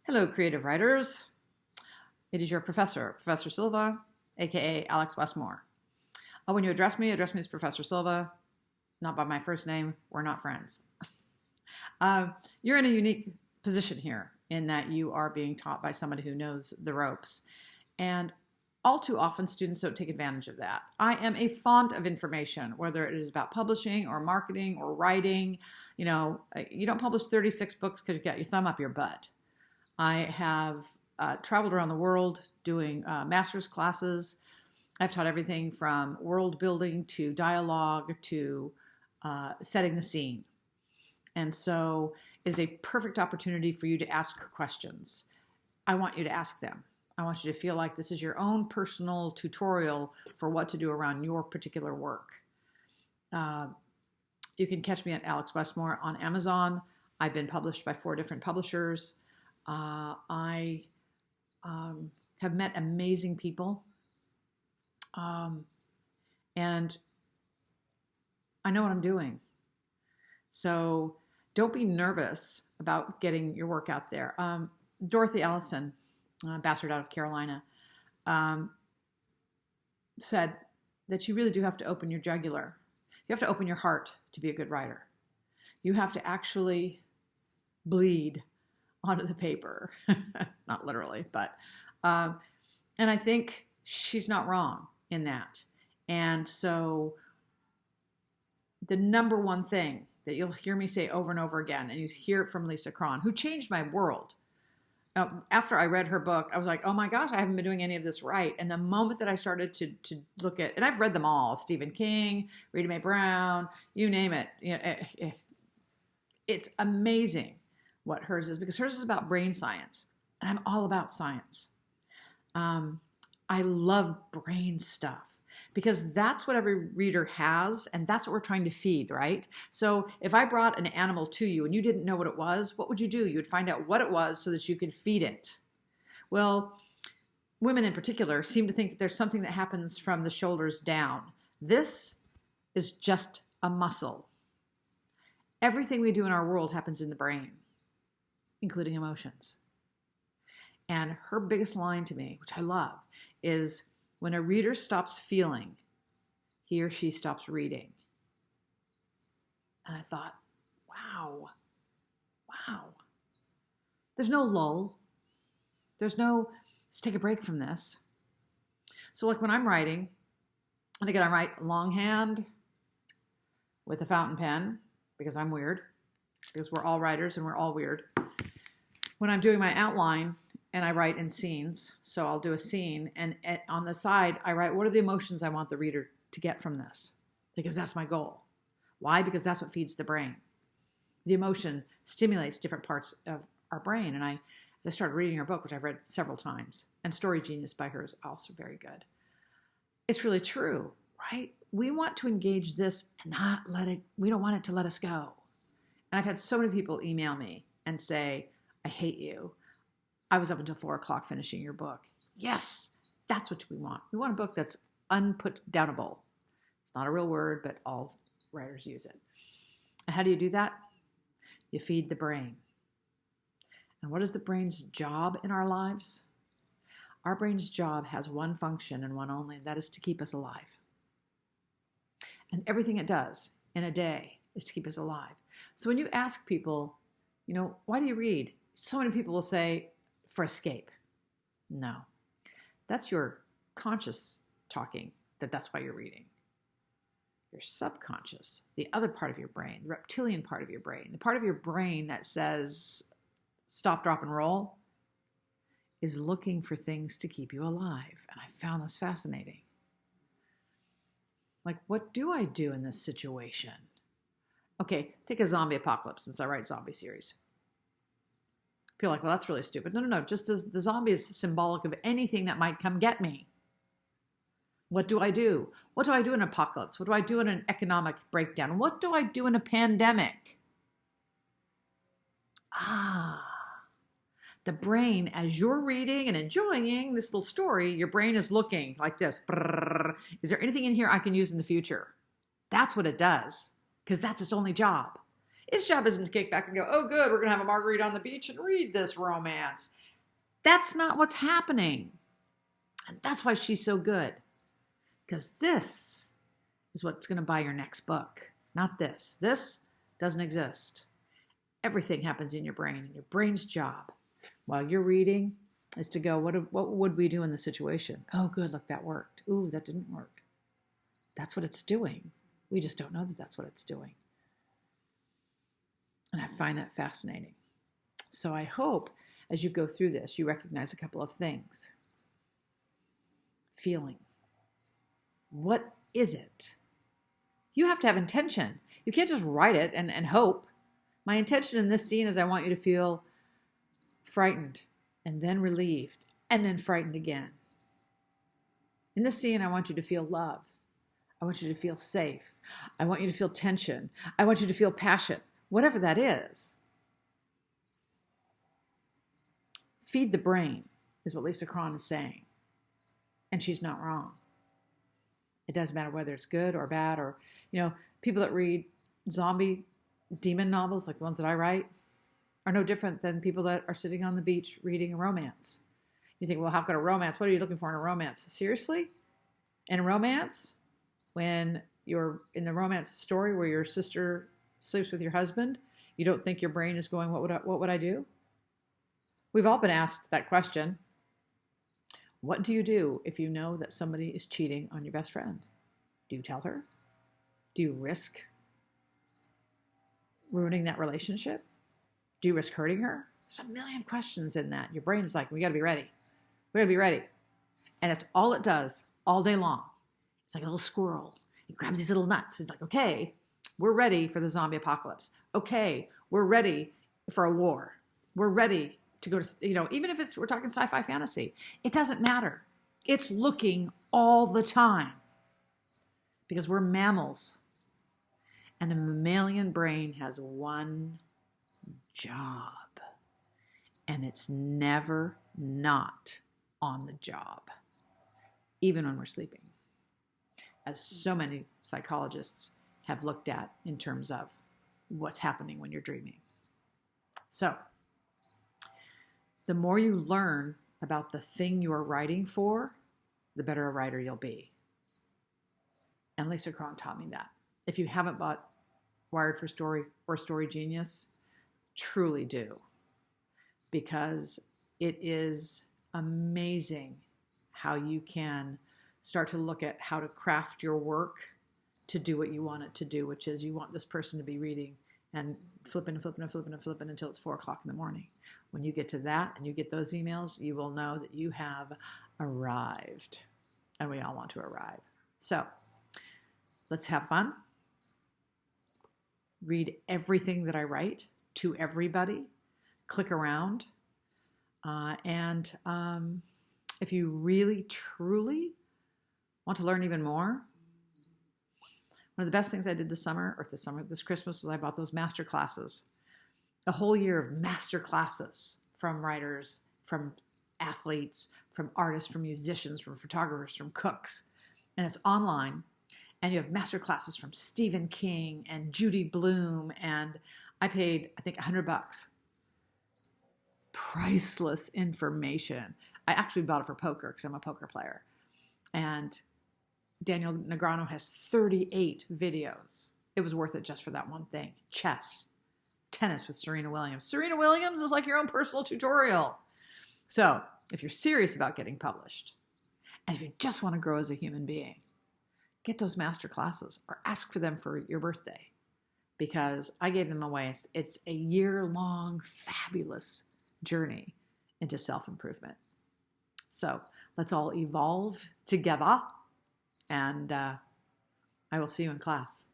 Hello, creative writers. It is your professor, Professor Silva, aka Alex Westmore. When you address me as Professor Silva, not by my first name. We're not friends. You're in a unique position here in that you are being taught by somebody who knows the ropes. And all too often, students don't take advantage of that. I am a font of information, whether it is about publishing or marketing or writing. You know, you don't publish 36 books because you got your thumb up your butt. I have traveled around the world doing master's classes. I've taught everything from world building to dialogue to setting the scene. And so it is a perfect opportunity for you to ask questions. I want you to ask them. I want you to feel like this is your own personal tutorial for what to do around your particular work. You can catch me at Alex Westmore on Amazon. I've been published by 4 different publishers. I have met amazing people. And I know what I'm doing. So don't be nervous about getting your work out there. Dorothy Allison, bastard out of Carolina, said that you really do have to open your jugular. You have to open your heart to be a good writer. You have to actually bleed onto the paper. Not literally, but, and I think she's not wrong in that. And so the number one thing that you'll hear me say over and over again, and you hear it from Lisa Cron, who changed my world. After I read her book, I was like, oh my gosh, I haven't been doing any of this right. And the moment that I started to look at, and I've read them all, Stephen King, Rita Mae Brown, you name it. You know, it's amazing what hers is, because hers is about brain science, and I'm all about science. I love brain stuff because that's what every reader has, and that's what we're trying to feed, right? So if I brought an animal to you and you didn't know what it was, what would you do? You would find out what it was so that you could feed it. Well, women in particular seem to think that there's something that happens from the shoulders down. This is just a muscle. Everything we do in our world happens in the brain, including emotions. And her biggest line to me, which I love, is when a reader stops feeling, he or she stops reading. And I thought, wow. There's no lull. There's no, let's take a break from this. So like when I'm writing, and again, I write longhand with a fountain pen, because I'm weird, because we're all writers and we're all weird. When I'm doing my outline, and I write in scenes, so I'll do a scene, and on the side, I write, what are the emotions I want the reader to get from this? Because that's my goal. Why? Because that's what feeds the brain. The emotion stimulates different parts of our brain, and as I started reading her book, which I've read several times, and Story Genius by her is also very good. It's really true, right? We want to engage this and not let it, we don't want it to let us go. And I've had so many people email me and say, I hate you. I was up until 4 o'clock finishing your book. Yes, that's what we want. We want a book that's unputdownable. It's not a real word, but all writers use it. And how do you do that? You feed the brain. And what is the brain's job in our lives? Our brain's job has one function and one only, and that is to keep us alive. And everything it does in a day is to keep us alive. So when you ask people, you know, why do you read? So many people will say, for escape. No, that's your conscious talking, that's why you're reading. Your subconscious, the other part of your brain, the reptilian part of your brain, the part of your brain that says stop, drop, and roll, is looking for things to keep you alive. And I found this fascinating. Like, what do I do in this situation? Okay, take a zombie apocalypse, since I write zombie series. People are like, well, that's really stupid. No. Just as the zombie is symbolic of anything that might come get me. What do I do? What do I do in an apocalypse? What do I do in an economic breakdown? What do I do in a pandemic? The brain, as you're reading and enjoying this little story, your brain is looking like this. Is there anything in here I can use in the future? That's what it does, because that's its only job. His job isn't to kick back and go, oh, good, we're going to have a margarita on the beach and read this romance. That's not what's happening. And that's why she's so good. Because this is what's going to buy your next book, not this. This doesn't exist. Everything happens in your brain, and your brain's job while you're reading is to go, what would we do in this situation? Oh, good, look, that worked. Ooh, that didn't work. That's what it's doing. We just don't know that that's what it's doing. And I find that fascinating. So I hope as you go through this, you recognize a couple of things. Feeling. What is it? You have to have intention. You can't just write it and hope. My intention in this scene is I want you to feel frightened and then relieved and then frightened again. In this scene, I want you to feel love. I want you to feel safe. I want you to feel tension. I want you to feel passion, whatever that is. Feed the brain is what Lisa Cron is saying. And she's not wrong. It doesn't matter whether it's good or bad or, people that read zombie demon novels, like the ones that I write, are no different than people that are sitting on the beach reading a romance. You think, well, how could a romance? What are you looking for in a romance? Seriously? In a romance, when you're in the romance story where your sister sleeps with your husband, you don't think your brain is going, what would I do? We've all been asked that question. What do you do if you know that somebody is cheating on your best friend? Do you tell her? Do you risk ruining that relationship? Do you risk hurting her? There's a million questions in that. Your brain is like, we got to be ready. We got to be ready. And it's all it does all day long. It's like a little squirrel. He grabs these little nuts. He's like, okay, we're ready for the zombie apocalypse. Okay, we're ready for a war. We're ready to go to, even if we're talking sci-fi fantasy, it doesn't matter. It's looking all the time because we're mammals. And a mammalian brain has one job, and it's never not on the job, even when we're sleeping, as so many psychologists have looked at in terms of what's happening when you're dreaming. So the more you learn about the thing you are writing for, the better a writer you'll be. And Lisa Cron taught me that. If you haven't bought Wired for Story or Story Genius, truly do. Because it is amazing how you can start to look at how to craft your work to do what you want it to do, which is you want this person to be reading and flipping and flipping and flipping and flipping until it's 4 o'clock in the morning. When you get to that and you get those emails, you will know that you have arrived. And we all want to arrive. So let's have fun. Read everything that I write to everybody. Click around. And if you really, truly want to learn even more, one of the best things I did this Christmas, was I bought those master classes. A whole year of master classes from writers, from athletes, from artists, from musicians, from photographers, from cooks. And it's online. And you have master classes from Stephen King and Judy Blume. And I paid, I think, $100. Priceless information. I actually bought it for poker because I'm a poker player. And Daniel Negreanu has 38 videos. It was worth it just for that one thing. Chess. Tennis with Serena Williams. Serena Williams is like your own personal tutorial. So if you're serious about getting published, and if you just want to grow as a human being, get those master classes or ask for them for your birthday, because I gave them away. It's a year-long fabulous journey into self-improvement. So let's all evolve together, and I will see you in class.